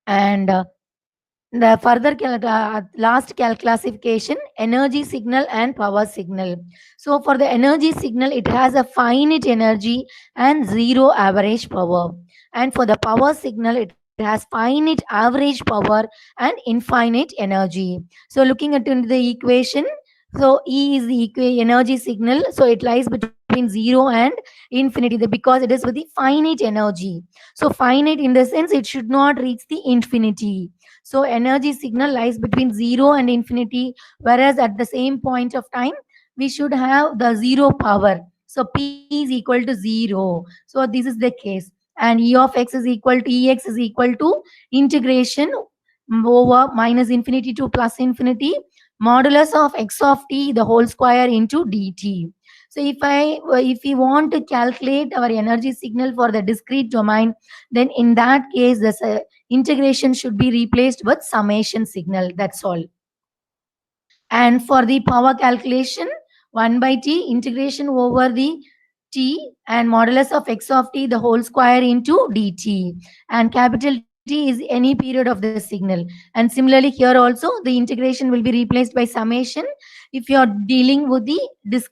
And the further last classification, energy signal and power signal. So for the energy signal, it has a finite energy and zero average power. And for the power signal, it has finite average power and infinite energy. So looking at into the equation, so E is the energy signal, so it lies between 0 and infinity because it is with the finite energy. So finite in the sense it should not reach the infinity. So energy signal lies between 0 and infinity, whereas at the same point of time, we should have the zero power. So P is equal to 0. So this is the case. And E of x is equal to Ex is equal to integration over minus infinity to plus infinity modulus of x of t the whole square into dt. So if we want to calculate our energy signal for the discrete domain, then in that case the integration should be replaced with summation signal. That's all. And for the power calculation, 1 by t integration over the t and modulus of x of t the whole square into dt. And capital T is any period of the signal. And similarly here also the integration will be replaced by summation if you are dealing with the discrete